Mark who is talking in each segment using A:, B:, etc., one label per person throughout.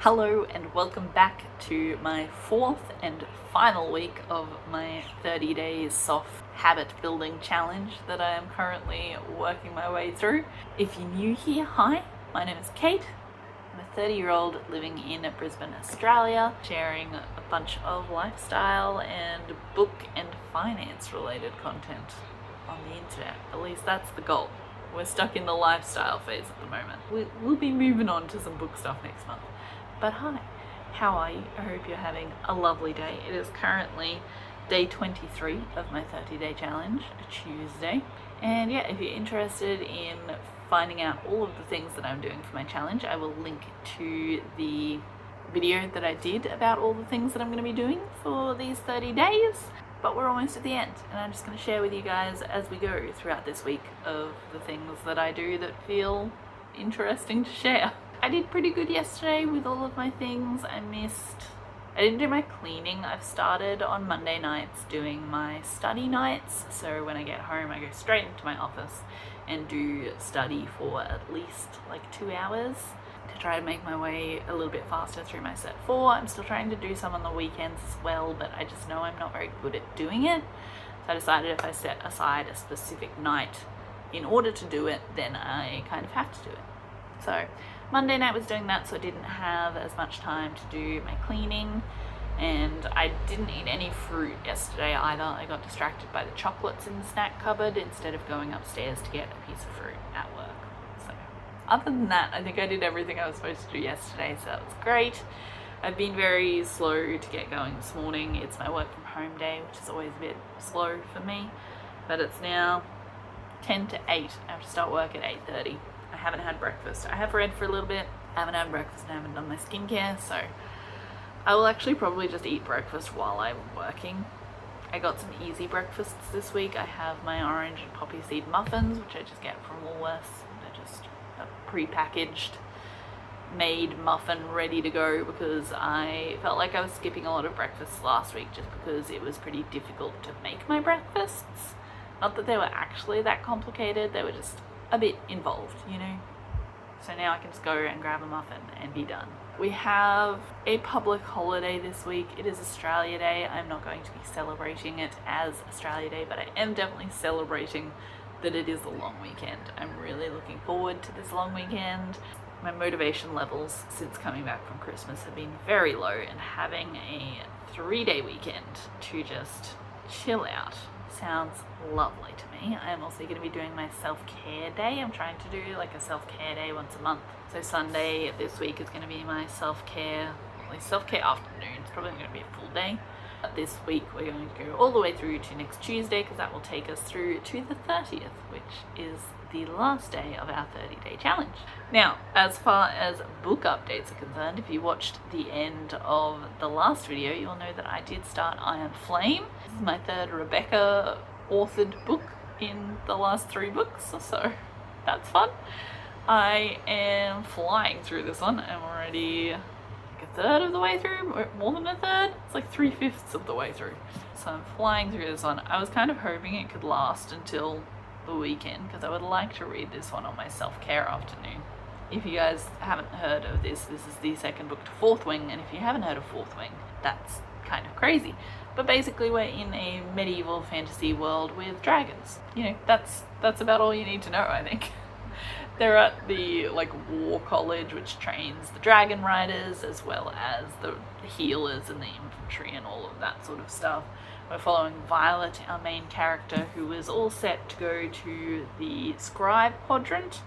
A: Hello and welcome back to my fourth and final week of my 30 days soft habit building challenge that I am currently working my way through. If you're new here, hi, my name is Kate. I'm a 30-year-old living in Brisbane, Australia, sharing a bunch of lifestyle and book and finance related content on the internet. At least that's the goal. We're stuck in the lifestyle phase at the moment. We'll be moving on to some book stuff next month. But hi, how are you? I hope you're having a lovely day. It is currently day 23 of my 30-day challenge, a Tuesday. And yeah, if you're interested in finding out all of the things that I'm doing for my challenge, I will link to the video that I did about all the things that I'm going to be doing for these 30 days. But we're almost at the end, and I'm just going to share with you guys as we go throughout this week of the things that I do that feel interesting to share. I did pretty good yesterday with all of my things. I didn't do my cleaning. I've started on Monday nights doing my study nights. So when I get home, I go straight into my office and do study for at least like 2 hours to try to make my way a little bit faster through my set 4. I'm still trying to do some on the weekends as well, but I just know I'm not very good at doing it. So I decided if I set aside a specific night in order to do it, then I kind of have to do it. So Monday night was doing that, so I didn't have as much time to do my cleaning, and I didn't eat any fruit yesterday either. I got distracted by the chocolates in the snack cupboard instead of going upstairs to get a piece of fruit at work. So other than that, I think I did everything I was supposed to do yesterday, so that was great. I've been very slow to get going this morning. It's my work from home day, which is always a bit slow for me, but it's now 10 to 8. I have to start work at 8:30. I haven't had breakfast. I have read for a little bit. I haven't had breakfast and I haven't done my skincare, so I will actually probably just eat breakfast while I'm working. I got some easy breakfasts this week. I have my orange and poppy seed muffins, which I just get from Woolworths. They're just a pre-packaged made muffin ready to go because I felt like I was skipping a lot of breakfasts last week just because it was pretty difficult to make my breakfasts. Not that they were actually that complicated, they were just a bit involved, you know. So now I can just go and grab a muffin and be done. We have a public holiday this week. It is Australia Day. I'm not going to be celebrating it as Australia Day, but I am definitely celebrating that it is a long weekend. I'm really looking forward to this long weekend. My motivation levels since coming back from Christmas have been very low, and having a 3-day weekend to just chill out sounds lovely to me. I am also going to be doing my self-care day. I'm trying to do like a self-care day once a month. So Sunday this week is going to be my self-care afternoon. It's probably going to be a full day. But this week we're going to go all the way through to next Tuesday because that will take us through to the 30th, which is the last day of our 30-day challenge. Now, as far as book updates are concerned, if you watched the end of the last video, you'll know that I did start Iron Flame. This is my third Rebecca authored book in the last 3 books, so that's fun. I am flying through this one. I'm already like a third of the way through, more than a third. It's like 3/5 of the way through. So I'm flying through this one. I was kind of hoping it could last until the weekend because I would like to read this one on my self-care afternoon. If you guys haven't heard of this is the second book to Fourth Wing, and if you haven't heard of Fourth Wing, that's kind of crazy. But basically we're in a medieval fantasy world with dragons. You know, that's about all you need to know, I think. They're at the like war college which trains the dragon riders as well as the healers and the infantry and all of that sort of stuff. We're following Violet, our main character, who is all set to go to the scribe quadrant,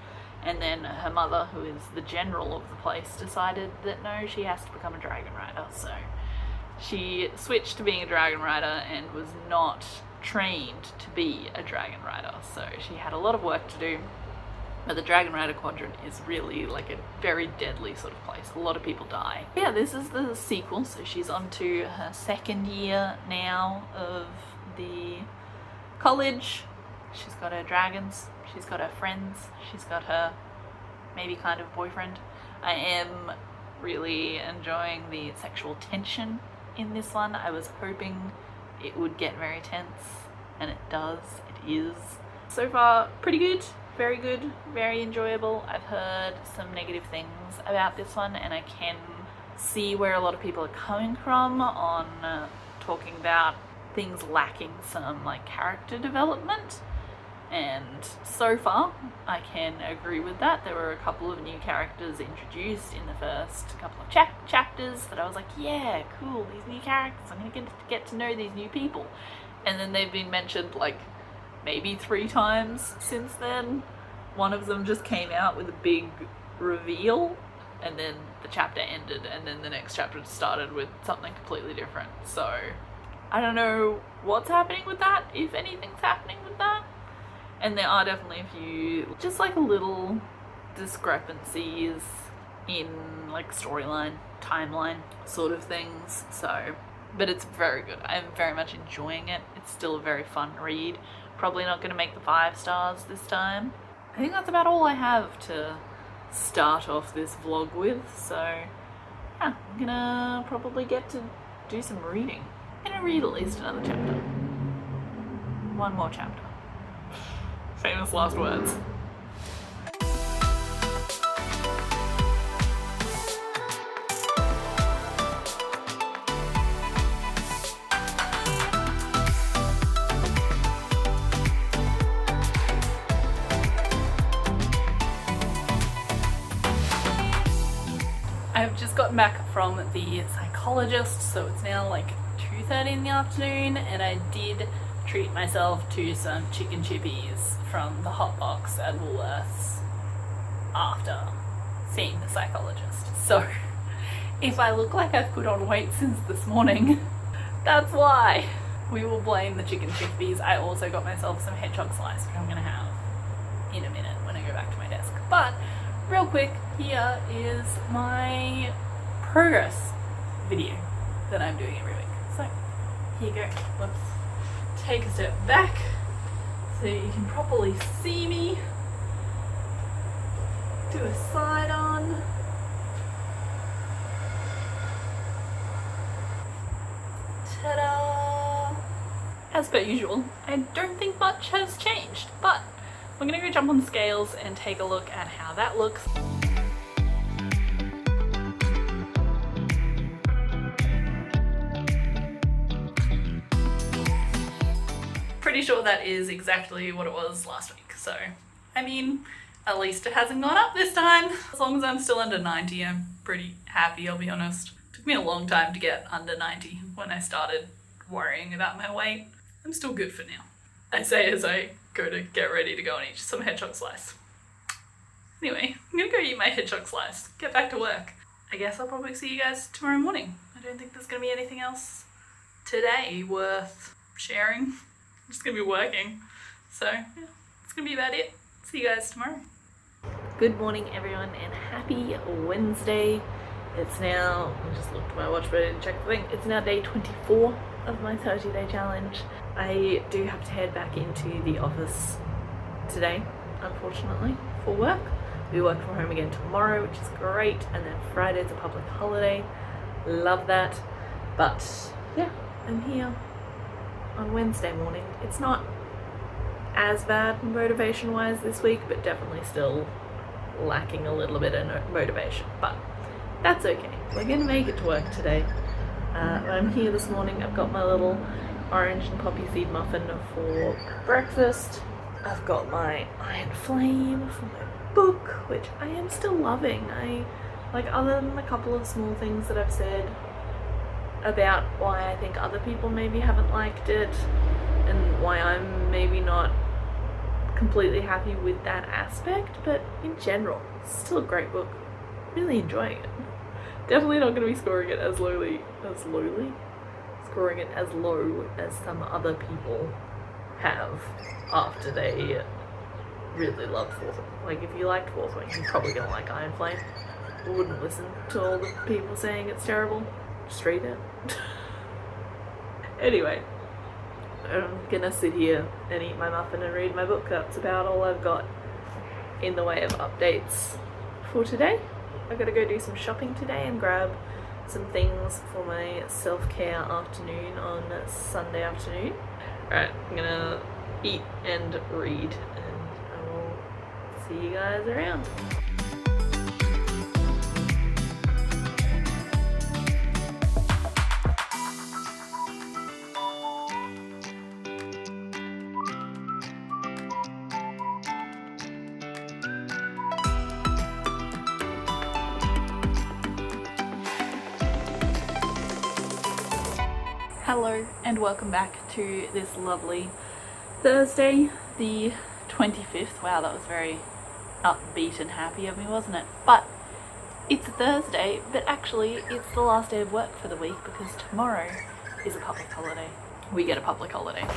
A: and then her mother, who is the general of the place, decided that no, she has to become a dragon rider. So she switched to being a dragon rider and was not trained to be a dragon rider. So she had a lot of work to do. But the Dragon Rider Quadrant is really like a very deadly sort of place. A lot of people die. Yeah, this is the sequel, so she's on to her 2nd year now of the college. She's got her dragons, she's got her friends, she's got her maybe kind of boyfriend. I am really enjoying the sexual tension in this one. I was hoping it would get very tense, and it does, it is. So far, pretty good. Very good, very enjoyable. I've heard some negative things about this one, and I can see where a lot of people are coming from on talking about things lacking some like character development. And so far, I can agree with that. There were a couple of new characters introduced in the first couple of chapters that I was like, yeah, cool, these new characters, I'm going to get to know these new people. And then they've been mentioned like maybe 3 times since then. One of them just came out with a big reveal, and then the chapter ended, and then the next chapter started with something completely different. So I don't know what's happening with that, if anything's happening with that. And there are definitely a few just like little discrepancies in like storyline, timeline sort of things. So, but it's very good. I'm very much enjoying it. It's still a very fun read. Probably not going to make the 5 stars this time. I think that's about all I have to start off this vlog with. So yeah, I'm gonna probably get to do some reading. I'm gonna read at least another chapter. One more chapter. Famous last words. I've just gotten back from the psychologist, so it's now like 2:30 in the afternoon, and I did treat myself to some chicken chippies from the hot box at Woolworths after seeing the psychologist. So if I look like I've put on weight since this morning, that's why. We will blame the chicken chippies. I also got myself some hedgehog slice, which I'm gonna have in a minute when I go back to my desk. But real quick, here is my progress video that I'm doing every week. So here you go. Let's take a step back so you can properly see me. Do a side on. Ta-da! As per usual, I don't think much has changed, but we're gonna go jump on the scales and take a look at how that looks. Pretty sure that is exactly what it was last week. So, I mean, at least it hasn't gone up this time. As long as I'm still under 90, I'm pretty happy, I'll be honest. It took me a long time to get under 90 when I started worrying about my weight. I'm still good for now. I say as I go to get ready to go and eat some hedgehog slice. Anyway, I'm gonna go eat my hedgehog slice, get back to work. I guess I'll probably see you guys tomorrow morning. I don't think there's gonna be anything else today worth sharing. I'm just gonna be working. So yeah, it's gonna be about it. See you guys tomorrow. Good morning everyone and happy Wednesday. It's now, I just looked at my watch but I didn't check the thing. It's now day 24 of my 30-day challenge. I do have to head back into the office today, unfortunately, for work. We work from home again tomorrow, which is great, and then Friday's a public holiday. Love that. But yeah, I'm here on Wednesday morning. It's not as bad motivation-wise this week, but definitely still lacking a little bit of motivation. But that's okay. We're gonna make it to work today. I'm here this morning. I've got my little orange and poppy seed muffin for breakfast. I've got my iron flame for my book, which I am still loving. Other than a couple of small things that I've said about why I think other people maybe haven't liked it and why I'm maybe not completely happy with that aspect, but in general, it's still a great book. Really enjoying it. Definitely not going to be scoring it as low as some other people have after they really loved Fourth Wing. Like, if you liked Fourth Wing, you're probably going to like Iron Flame. I wouldn't listen to all the people saying it's terrible. Just read it. Anyway, I'm gonna sit here and eat my muffin and read my book. That's about all I've got in the way of updates for today. I've got to go do some shopping today and grab some things for my self-care afternoon on Sunday afternoon. Alright, I'm gonna eat and read, and I will see you guys around. Hello and welcome back to this lovely Thursday, the 25th. Wow, that was very upbeat and happy of me, wasn't it? But it's a Thursday, but actually it's the last day of work for the week because tomorrow is a public holiday. We get a public holiday.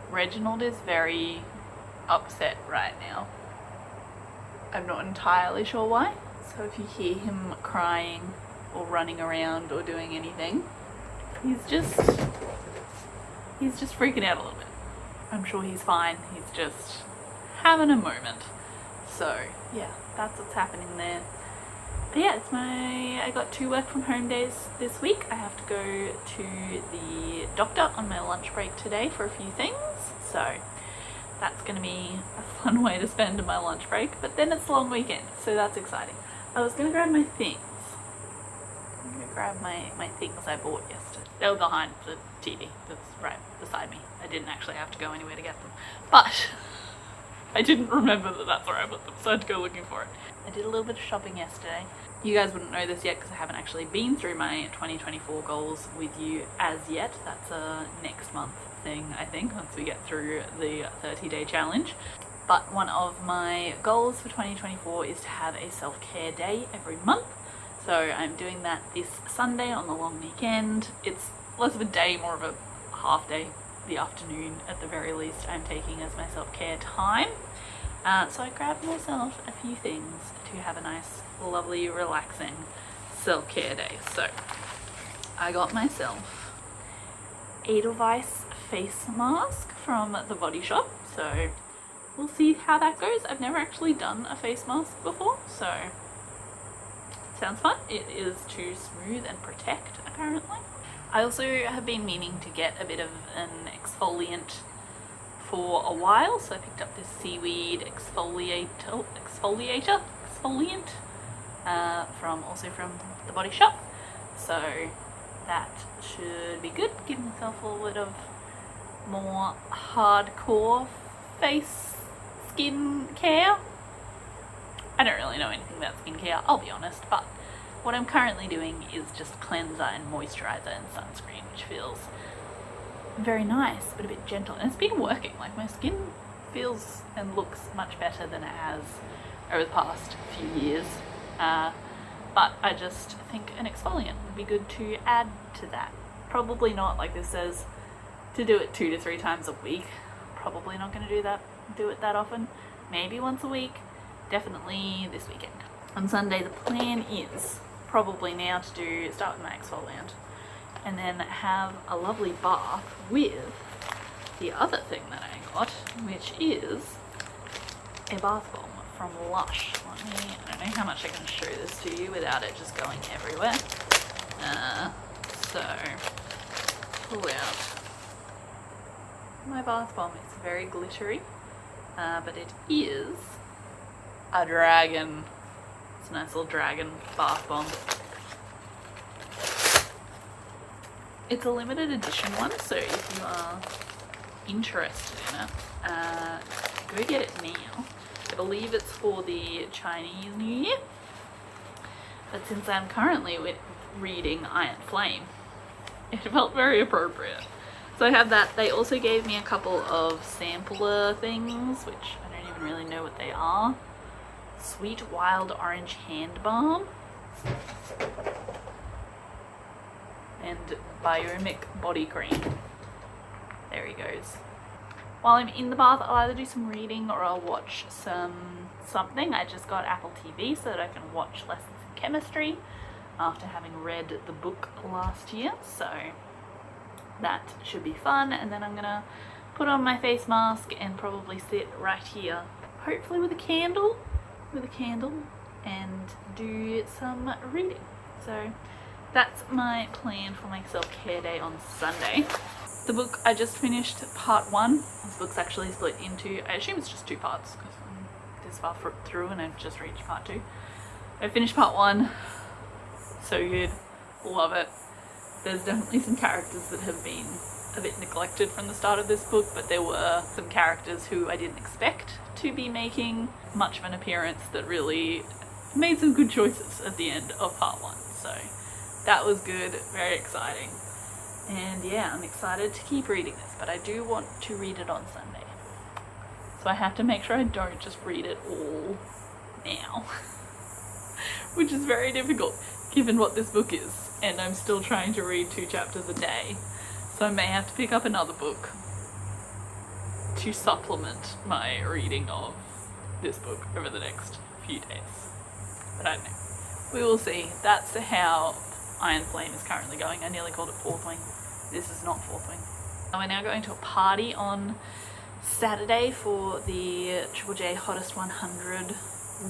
A: Reginald is very upset right now. I'm not entirely sure why. So if you hear him crying or running around or doing anything, he's just freaking out a little bit. I'm sure he's fine. He's just having a moment. So yeah, that's what's happening there. But yeah, I got 2 work from home days this week. I have to go to the doctor on my lunch break today for a few things. So that's going to be a fun way to spend my lunch break. But then it's a long weekend, so that's exciting. I was going to grab my things. I'm going to grab my things I bought yesterday. They were behind the TV that's right beside me. I didn't actually have to go anywhere to get them. But I didn't remember that that's where I put them, so I had to go looking for it. I did a little bit of shopping yesterday. You guys wouldn't know this yet because I haven't actually been through my 2024 goals with you as yet. That's a next month thing, I think, once we get through the 30-day challenge. But one of my goals for 2024 is to have a self-care day every month. So I'm doing that this Sunday on the long weekend. It's less of a day, more of a half day, the afternoon at the very least, I'm taking as my self-care time. So I grabbed myself a few things to have a nice, lovely, relaxing self-care day. So I got myself Edelweiss face mask from the Body Shop. So we'll see how that goes. I've never actually done a face mask before, so sounds fun. It is to smooth and protect, apparently. I also have been meaning to get a bit of an exfoliant for a while, so I picked up this seaweed exfoliant from the Body Shop. So that should be good. Give myself a little bit of more hardcore face skin care. I don't really know anything about skincare, I'll be honest, but what I'm currently doing is just cleanser and moisturizer and sunscreen, which feels very nice but a bit gentle, and it's been working. Like, my skin feels and looks much better than it has over the past few years, but I just think an exfoliant would be good to add to that. Probably not, like this says, to do it 2 to 3 times a week. Probably not going to do it that often. Maybe once a week. Definitely this weekend. On Sunday, the plan is probably now to start with my exfoliant and then have a lovely bath with the other thing that I got, which is a bath bomb from Lush. I don't know how much I can show this to you without it just going everywhere. So pull out my bath bomb. It's very glittery, but it is a dragon. It's a nice little dragon bath bomb. It's a limited edition one, so if you are interested in it, go get it now. I believe it's for the Chinese New Year, but since I'm currently reading Iron Flame, it felt very appropriate. So I have that. They also gave me a couple of sampler things, which I don't even really know what they are. Sweet Wild Orange Hand Balm and Biomic Body Cream. There he goes. While I'm in the bath, I'll either do some reading or I'll watch something. I just got Apple TV so that I can watch lessons in chemistry after having read the book last year, so that should be fun. And then I'm gonna put on my face mask and probably sit right here, hopefully with a candle, and do some reading. So that's my plan for my self-care day on Sunday. The book, I just finished part 1. This book's actually split into, I assume it's just 2 parts because I'm this far through and I've just reached part 2. I finished part 1. So good. Love it. There's definitely some characters that have been a bit neglected from the start of this book, but there were some characters who I didn't expect to be making much of an appearance that really made some good choices at the end of part 1. So that was good, very exciting. And yeah, I'm excited to keep reading this, but I do want to read it on Sunday. So I have to make sure I don't just read it all now, which is very difficult given what this book is, and I'm still trying to read 2 chapters a day. So I may have to pick up another book to supplement my reading of this book over the next few days. But I don't know. We will see. That's how Iron Flame is currently going. I nearly called it Fourth Wing. This is not Fourth Wing. We're now going to a party on Saturday for the Triple J Hottest 100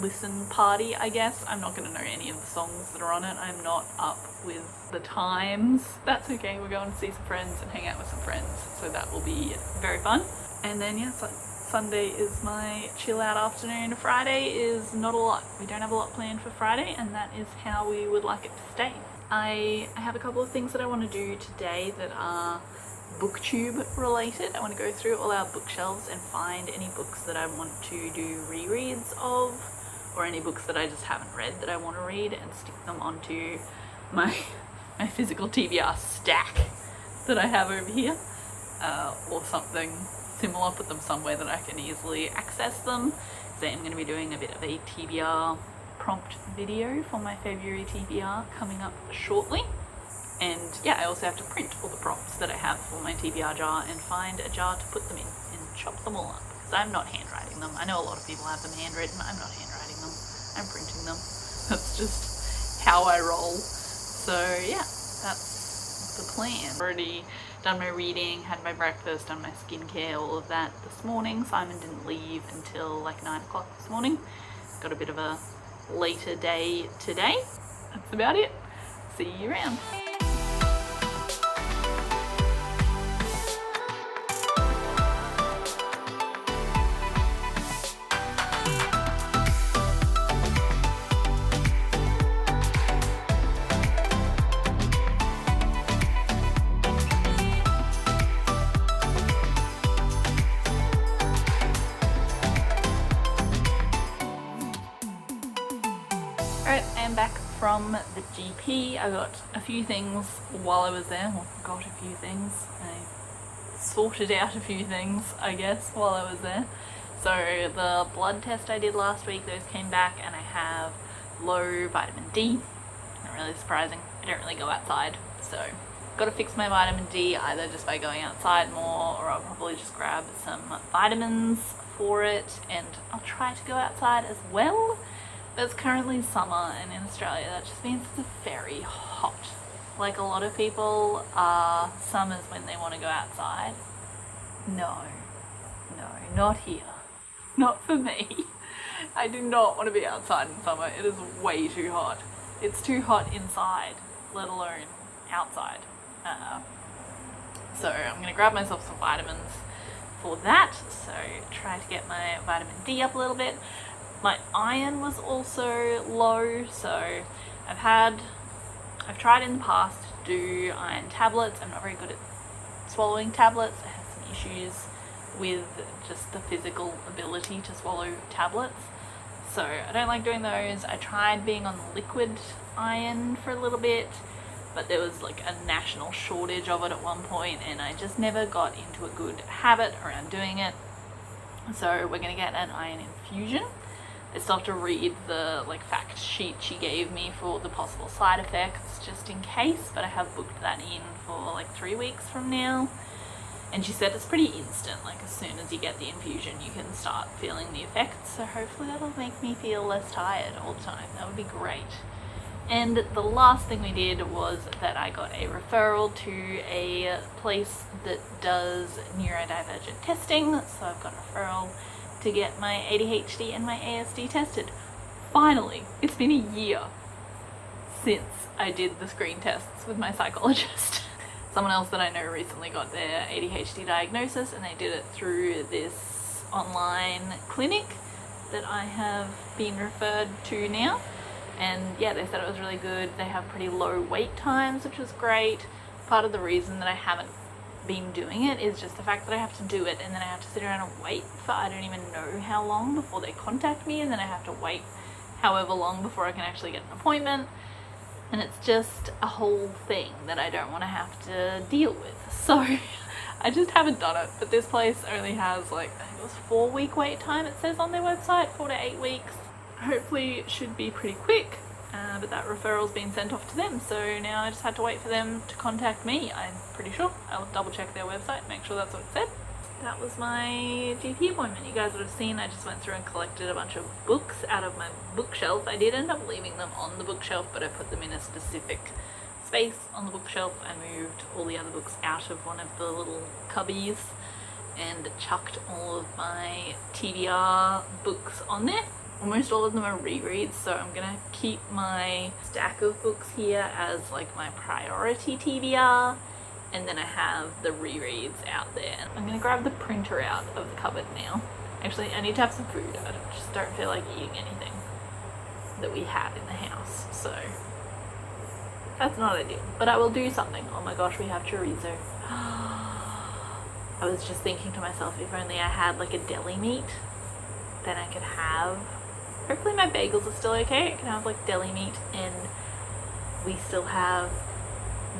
A: listen party, I guess. I'm not going to know any of the songs that are on it. I'm not up with the times. That's okay. We're going to see some friends and hang out with some friends. So that will be very fun. And then, yeah, Sunday is my chill out afternoon. Friday is not a lot. We don't have a lot planned for Friday, and that is how we would like it to stay. I have a couple of things that I want to do today that are booktube related. I want to go through all our bookshelves and find any books that I want to do rereads of, or any books that I just haven't read that I want to read, and stick them onto my physical TBR stack that I have over here, or something similar. Put them somewhere that I can easily access them. So I'm going to be doing a bit of a TBR prompt video for my February TBR coming up shortly. And yeah, I also have to print all the prompts that I have for my TBR jar and find a jar to put them in and chop them all up, because I'm not handwriting them. I know a lot of people have them handwritten. I'm not handwriting them. I'm printing them. That's just how I roll. So yeah, that's the plan. Already done my reading, had my breakfast, done my skincare, all of that this morning. Simon didn't leave until like 9 o'clock this morning. Got a bit of a later day today. That's about it. See you around. Alright, I am back from the GP. I got a few things while I was there. Well, got a few things. I sorted out a few things, I guess, while I was there. So the blood test I did last week, those came back, and I have low vitamin D. Not really surprising. I don't really go outside, so got to fix my vitamin D either just by going outside more, or I'll probably just grab some vitamins for it, and I'll try to go outside as well. But it's currently summer, and in Australia that just means it's very hot. Like a lot of people, summer's when they want to go outside. No, not here. Not for me. I do not want to be outside in summer. It is way too hot. It's too hot inside, let alone outside. So I'm going to grab myself some vitamins for that. So try to get my vitamin D up a little bit. My iron was also low, so I've tried in the past to do iron tablets. I'm not very good at swallowing tablets. I have some issues with just the physical ability to swallow tablets, so I don't like doing those. I tried being on liquid iron for a little bit, but there was like a national shortage of it at one point, and I just never got into a good habit around doing it. So we're going to get an iron infusion. I still have to read the fact sheet she gave me for the possible side effects just in case, but I have booked that in for like 3 weeks from now. And she said it's pretty instant, like as soon as you get the infusion you can start feeling the effects, so hopefully that'll make me feel less tired all the time. That would be great. And the last thing we did was that I got a referral to a place that does neurodivergent testing, so I've got a referral to get my ADHD and my ASD tested. Finally, it's been a year since I did the screen tests with my psychologist. Someone else that I know recently got their ADHD diagnosis, and they did it through this online clinic that I have been referred to now. And yeah, they said it was really good. They have pretty low wait times, which was great. Part of the reason that I haven't been doing it is just the fact that I have to do it, and then I have to sit around and wait for I don't even know how long before they contact me, and then I have to wait however long before I can actually get an appointment. and it's just a whole thing that I don't want to have to deal with. So I just haven't done it. But this place only has like, I think it was 4-week wait time, it says on their website, 4 to 8 weeks. Hopefully it should be pretty quick, but that referral's been sent off to them, so now I just had to wait for them to contact me, I'm pretty sure. I'll double check their website, make sure that's what it said. That was my GP appointment. You guys would have seen I just went through and collected a bunch of books out of my bookshelf. I did end up leaving them on the bookshelf, but I put them in a specific space on the bookshelf. I moved all the other books out of one of the little cubbies and chucked all of my TBR books on there. Almost all of them are rereads, so I'm gonna keep my stack of books here as like my priority TBR, and then I have the rereads out there. I'm gonna grab the printer out of the cupboard now. Actually, I need to have some food. I just don't feel like eating anything that we have in the house, so that's not ideal. But I will do something. Oh my gosh, we have chorizo. I was just thinking to myself, if only I had like a deli meat, then I could have, hopefully my bagels are still okay. I can have like deli meat, and we still have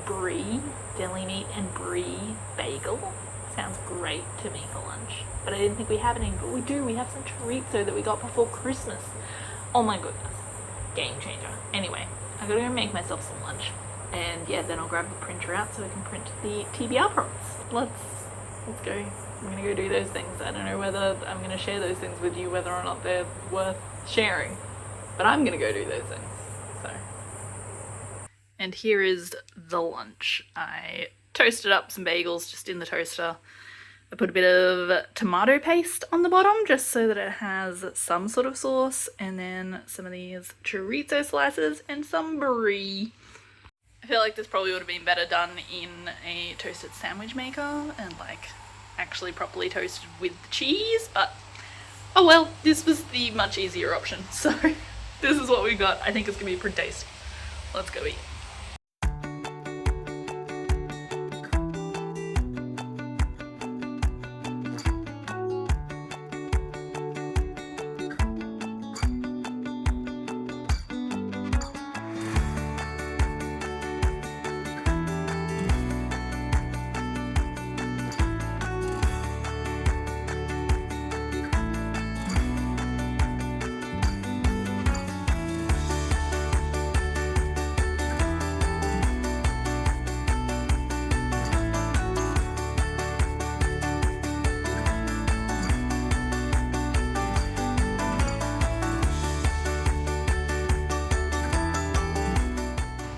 A: brie, deli meat and brie bagel. Sounds great to me for lunch. But I didn't think we have any, but we do. We have some chorizo that we got before Christmas. Oh my goodness. Game changer. Anyway, I gotta go make myself some lunch. And yeah, then I'll grab the printer out so I can print the TBR prompts. Let's go. I'm gonna go do those things. I don't know whether I'm gonna share those things with you, whether or not they're worth sharing, but I'm gonna go do those things. So, and here is the lunch. I toasted up some bagels just in the toaster. I put a bit of tomato paste on the bottom just so that it has some sort of sauce, and then some of these chorizo slices and some brie. I feel like this probably would have been better done in a toasted sandwich maker and like actually properly toasted with the cheese, but oh well, this was the much easier option, so this is what we got. I think it's gonna be pretty tasty. Let's go eat.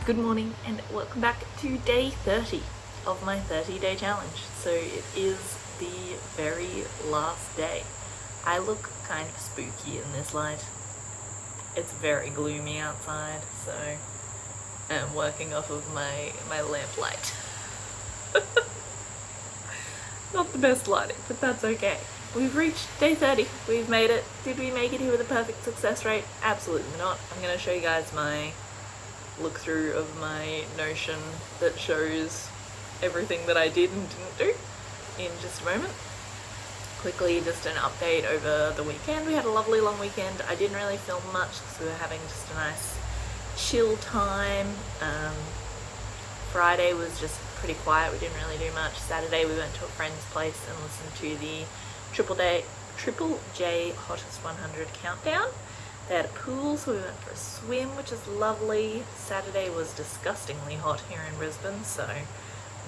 A: Good morning and welcome back to day 30 of my 30-day challenge. So it is the very last day. I look kind of spooky in this light. It's very gloomy outside, so I'm working off of my lamp light. Not the best lighting, but that's okay. We've reached day 30. We've made it. Did we make it here with a perfect success rate? Absolutely not. I'm going to show you guys my look through of my Notion that shows everything that I did and didn't do in just a moment. Quickly, just an update over the weekend. We had a lovely long weekend. I didn't really film much because we were having just a nice chill time. Friday was just pretty quiet. We didn't really do much. Saturday we went to a friend's place and listened to the Triple J Hottest 100 countdown. They had a pool, so we went for a swim, which is lovely. Saturday was disgustingly hot here in Brisbane, so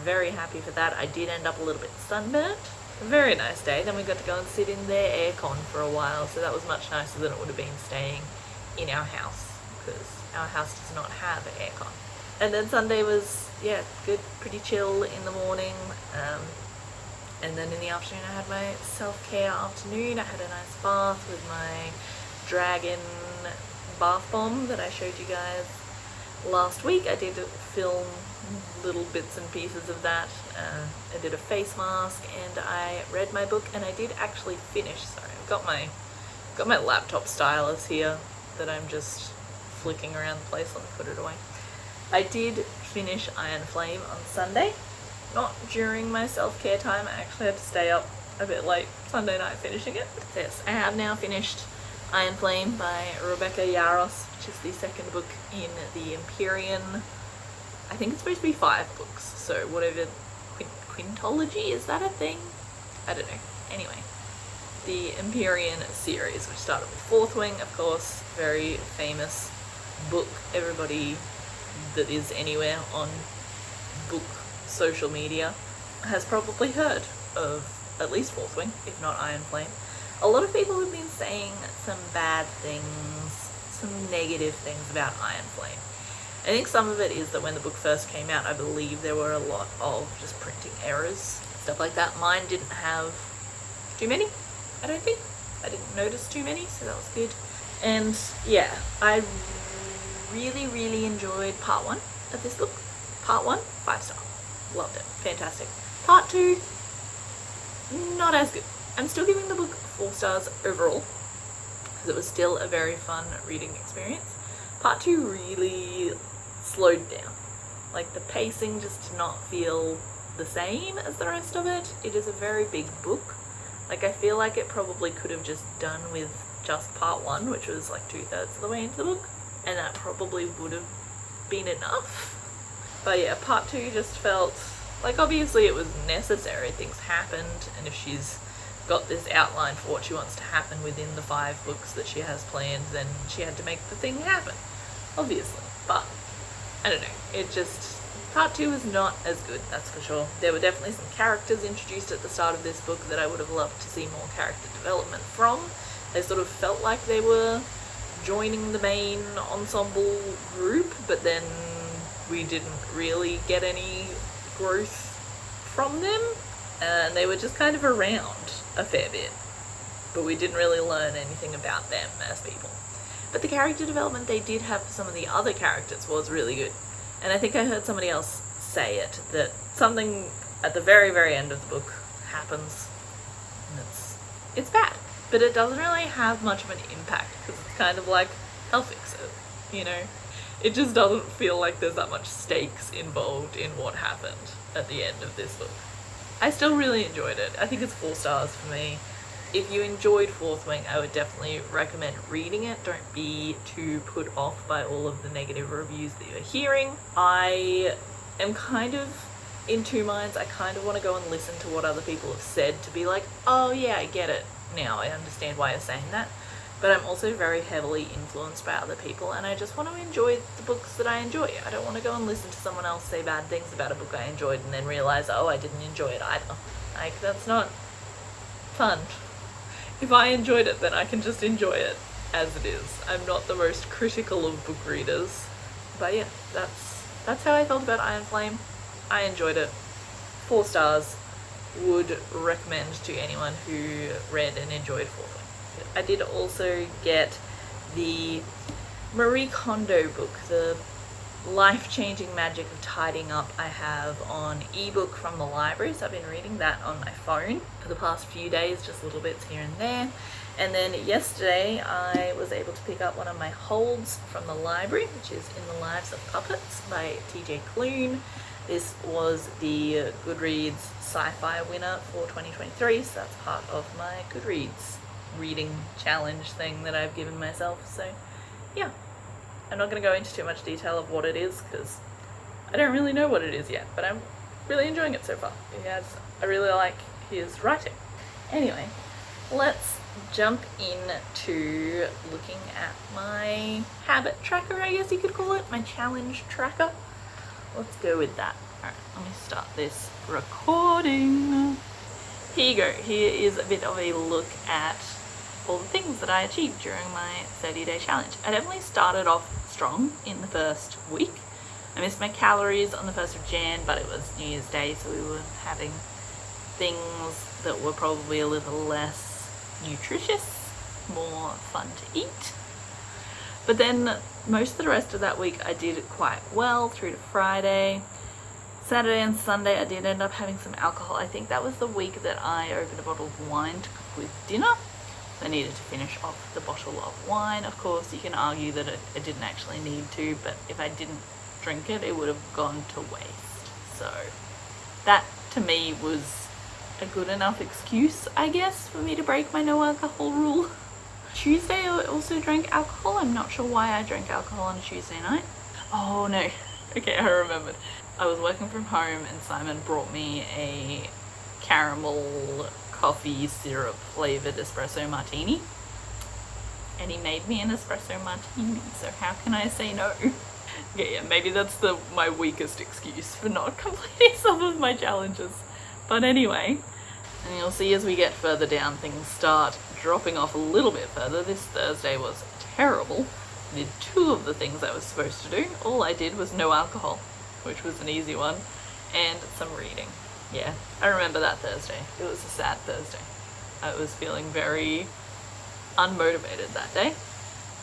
A: very happy for that. I did end up a little bit sunburnt. A very nice day. Then we got to go and sit in their aircon for a while, so that was much nicer than it would have been staying in our house, because our house does not have aircon. And then Sunday was, yeah, good, pretty chill in the morning. And then in the afternoon I had my self-care afternoon. I had a nice bath with my dragon bath bomb that I showed you guys last week. I did film little bits and pieces of that. I did a face mask and I read my book, and I did actually finish. Sorry, I've got my laptop stylus here that I'm just flicking around the place. Let me put it away. I did finish Iron Flame on Sunday. Not during my self-care time. I actually had to stay up a bit late Sunday night finishing it. Yes, I have now finished Iron Flame by Rebecca Yarros, which is the second book in the Empyrean. I think it's supposed to be 5 books, so whatever, quintology, is that a thing? I don't know. Anyway, the Empyrean series, which started with Fourth Wing, of course, very famous book. Everybody that is anywhere on book social media has probably heard of at least Fourth Wing, if not Iron Flame. A lot of people have been saying some bad things, some negative things about Iron Flame. I think some of it is that when the book first came out, I believe there were a lot of just printing errors, stuff like that. Mine didn't have too many, I don't think. I didn't notice too many, so that was good. And yeah, I really, really enjoyed part 1 of this book. Part 1, 5-star. Loved it. Fantastic. Part 2, not as good. I'm still giving the book 4 stars overall, because it was still a very fun reading experience. Part 2 really slowed down. Like, the pacing just did not feel the same as the rest of it. It is a very big book. Like, I feel like it probably could have just done with just part 1, which was like 2/3 of the way into the book, and that probably would have been enough. But yeah, part 2 just felt like, obviously it was necessary, things happened, and if she's got this outline for what she wants to happen within the 5 books that she has planned, then she had to make the thing happen, obviously. But I don't know, it just, part 2 is not as good, that's for sure. There were definitely some characters introduced at the start of this book that I would have loved to see more character development from. They sort of felt like they were joining the main ensemble group, but then we didn't really get any growth from them, and they were just kind of around a fair bit, but we didn't really learn anything about them as people. But the character development they did have for some of the other characters was really good, and I think I heard somebody else say it, that something at the very, very end of the book happens, and it's bad, but it doesn't really have much of an impact, because it's kind of like, I'll fix it, you know? It just doesn't feel like there's that much stakes involved in what happened at the end of this book. I still really enjoyed it. I think it's 4 stars for me. If you enjoyed Fourth Wing, I would definitely recommend reading it. Don't be too put off by all of the negative reviews that you're hearing. I am kind of in 2 minds. I kind of want to go and listen to what other people have said to be like, oh yeah, I get it now. I understand why you're saying that. But I'm also very heavily influenced by other people, and I just want to enjoy the books that I enjoy. I don't want to go and listen to someone else say bad things about a book I enjoyed and then realize, oh, I didn't enjoy it either. Like, that's not fun. If I enjoyed it, then I can just enjoy it as it is. I'm not the most critical of book readers. But yeah, that's how I felt about Iron Flame. I enjoyed it. 4 stars. Would recommend to anyone who read and enjoyed Fourth Wing. I did also get the Marie Kondo book, the life-changing magic of tidying up, I have on ebook from the library. So I've been reading that on my phone for the past few days, just little bits here and there. And then yesterday I was able to pick up one of my holds from the library, which is In the Lives of Puppets by TJ Klune. This was the Goodreads sci-fi winner for 2023, so that's part of my Goodreads reading challenge thing that I've given myself. So yeah, I'm not going to go into too much detail of what it is because I don't really know what it is yet, but I'm really enjoying it so far. I really like his writing. Anyway, let's jump into looking at my habit tracker, I guess you could call it, my challenge tracker. Let's go with that. Alright, let me start this recording. Here you go. Here is a bit of a look at all the things that I achieved during my 30-day challenge. I definitely started off strong in the first week. I missed my calories on the 1st of Jan, but it was New Year's Day, so we were having things that were probably a little less nutritious, more fun to eat. But then most of the rest of that week I did quite well through to Friday. Saturday and Sunday I did end up having some alcohol. I think that was the week that I opened a bottle of wine to cook with dinner. I needed to finish off the bottle of wine. Of course, you can argue that I didn't actually need to, but if I didn't drink it, it would have gone to waste. So that to me was a good enough excuse, I guess, for me to break my no alcohol rule. Tuesday I also drank alcohol. I'm not sure why I drank alcohol on a Tuesday night. Oh no, okay, I remembered. I was working from home and Simon brought me a caramel coffee syrup flavored espresso martini. And he made me an espresso martini, so how can I say no? Yeah, maybe that's my weakest excuse for not completing some of my challenges. But anyway, and you'll see as we get further down, things start dropping off a little bit further. This Thursday was terrible. I did 2 of the things I was supposed to do. All I did was no alcohol, which was an easy one, and some reading. Yeah, I remember that Thursday. It was a sad Thursday. I was feeling very unmotivated that day.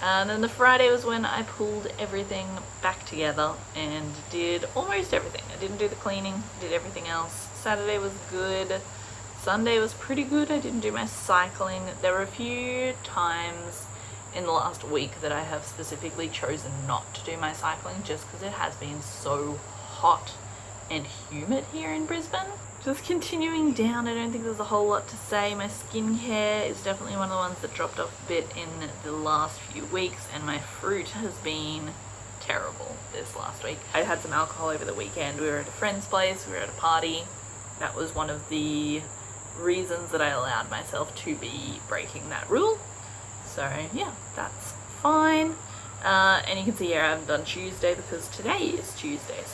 A: And then the Friday was when I pulled everything back together and did almost everything. I didn't do the cleaning, did everything else. Saturday was good. Sunday was pretty good. I didn't do my cycling. There were a few times in the last week that I have specifically chosen not to do my cycling just because it has been so hot and humid here in Brisbane. Just continuing down, I don't think there's a whole lot to say. My skincare is definitely one of the ones that dropped off a bit in the last few weeks, and my fruit has been terrible this last week. I had some alcohol over the weekend. We were at a friend's place, we were at a party. That was one of the reasons that I allowed myself to be breaking that rule. So yeah, that's fine. And you can see here I haven't done Tuesday because today is Tuesday.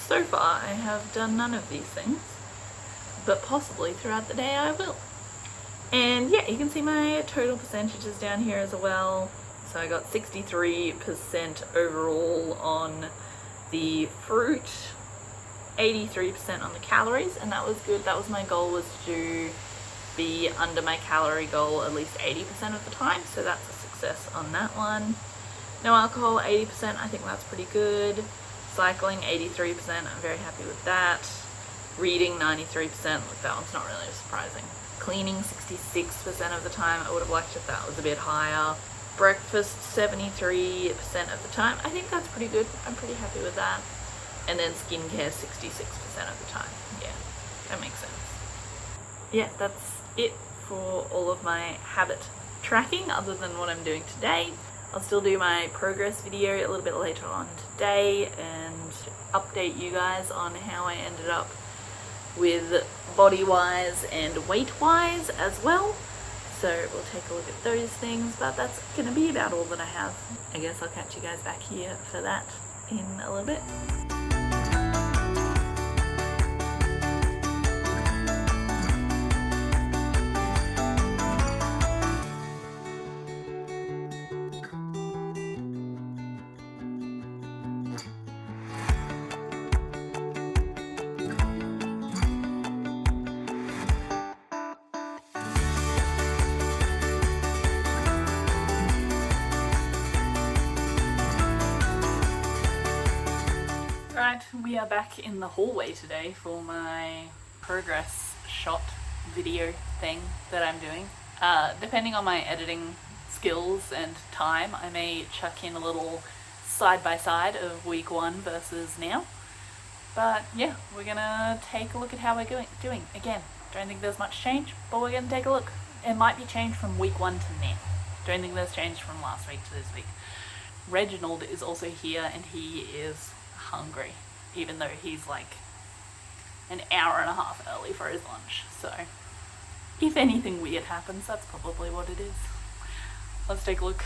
A: So far I have done none of these things, but possibly throughout the day I will. And yeah, you can see my total percentages down here as well. So I got 63% overall on the fruit, 83% on the calories, and that was good. That was my goal, was to be under my calorie goal at least 80% of the time, so that's a success on that one. No alcohol, 80%, I think that's pretty good. Cycling, 83%, I'm very happy with that. Reading, 93%, look, that one's not really surprising. Cleaning, 66% of the time. I would have liked if that was a bit higher. Breakfast, 73% of the time. I think that's pretty good. I'm pretty happy with that. And then skincare, 66% of the time. Yeah, that makes sense. Yeah, that's it for all of my habit tracking other than what I'm doing today. I'll still do my progress video a little bit later on today and update you guys on how I ended up with body-wise and weight-wise as well. So we'll take a look at those things, but that's going to be about all that I have. I guess I'll catch you guys back here for that in a little bit. Right, we are back in the hallway today for my progress shot video thing that I'm doing. Depending on my editing skills and time, I may chuck in a little side-by-side of week 1 versus now. But yeah, we're gonna take a look at how we're doing. Again, don't think there's much change, but we're gonna take a look. It might be changed from week 1 to now. Don't think there's changed from last week to this week. Reginald is also here and he is hungry, even though he's like an hour and a half early for his lunch. So if anything weird happens, that's probably what it is. Let's take a look.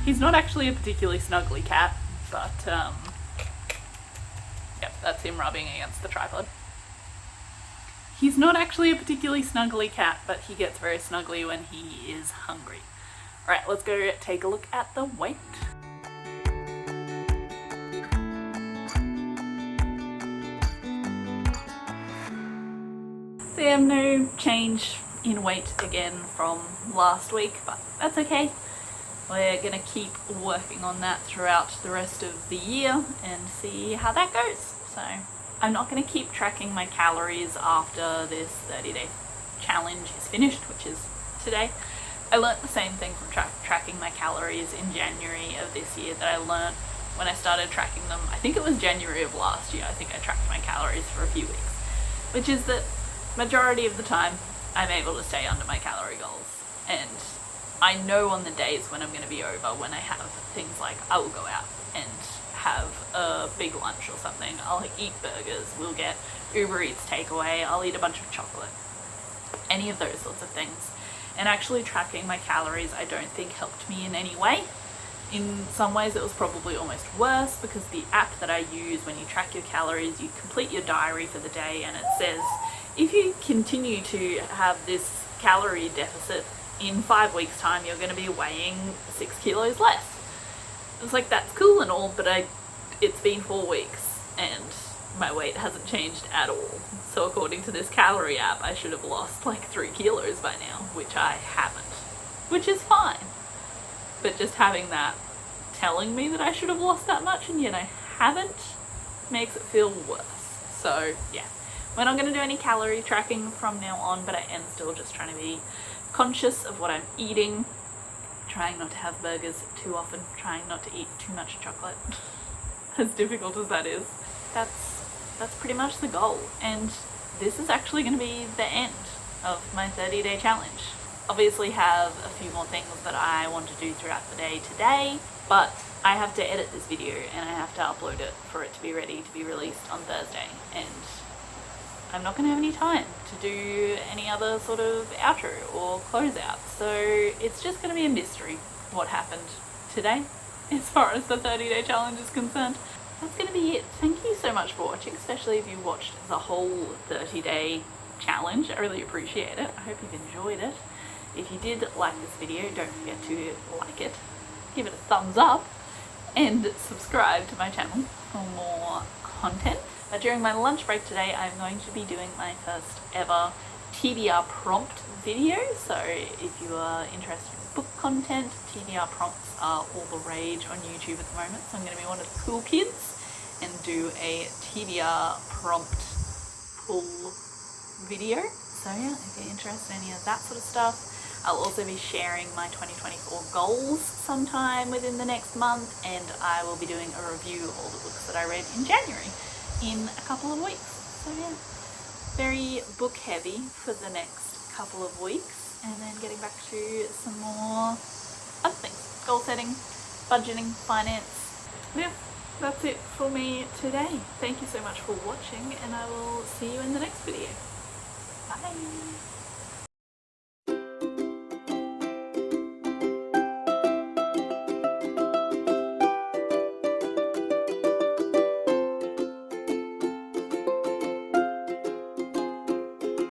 A: He's not actually a particularly snuggly cat, but yep, that's him rubbing against the tripod. He's not actually a particularly snuggly cat, but he gets very snuggly when he is hungry. Alright, let's go take a look at the weight. So I have no change in weight again from last week, but that's okay. We're gonna keep working on that throughout the rest of the year and see how that goes. So I'm not gonna keep tracking my calories after this 30-day challenge is finished, which is today. I learnt the same thing from tracking my calories in January of this year that I learnt when I started tracking them. I think it was January of last year. I think I tracked my calories for a few weeks, which is that majority of the time I'm able to stay under my calorie goals. And I know on the days when I'm going to be over, when I have things like I will go out and have a big lunch or something, I'll eat burgers, we'll get Uber Eats takeaway, I'll eat a bunch of chocolate, any of those sorts of things. And actually tracking my calories I don't think helped me in any way. In some ways it was probably almost worse, because the app that I use, when you track your calories, you complete your diary for the day and it says if you continue to have this calorie deficit, in 5 weeks time you're going to be weighing 6 kilos less. It's like, that's cool and all, but it's been 4 weeks and my weight hasn't changed at all. So according to this calorie app I should have lost like 3 kilos by now, which I haven't, which is fine. But just having that telling me that I should have lost that much and yet I haven't makes it feel worse. So yeah, we're not going to do any calorie tracking from now on, but I am still just trying to be conscious of what I'm eating, trying not to have burgers too often, trying not to eat too much chocolate. As difficult as that is, that's pretty much the goal. And this is actually going to be the end of my 30-day challenge. Obviously have a few more things that I want to do throughout the day today, but I have to edit this video and I have to upload it for it to be ready to be released on Thursday, and I'm not going to have any time to do any other sort of outro or closeout, so it's just going to be a mystery what happened today as far as the 30-day challenge is concerned. That's going to be it. Thank you so much for watching, especially if you watched the whole 30-day challenge. I really appreciate it. I hope you've enjoyed it. If you did like this video, don't forget to like it, give it a thumbs up, and subscribe to my channel for more content. During my lunch break today, I'm going to be doing my first ever TBR prompt video. So if you are interested in book content, TBR prompts are all the rage on YouTube at the moment. So I'm going to be one of the cool kids and do a TBR prompt pull video. So yeah, if you're interested in any of that sort of stuff. I'll also be sharing my 2024 goals sometime within the next month, and I will be doing a review of all the books that I read in January in a couple of weeks. So yeah, very book heavy for the next couple of weeks, and then getting back to some more other things. Goal setting, budgeting, finance. Yeah, that's it for me today. Thank you so much for watching, and I will see you in the next video. Bye!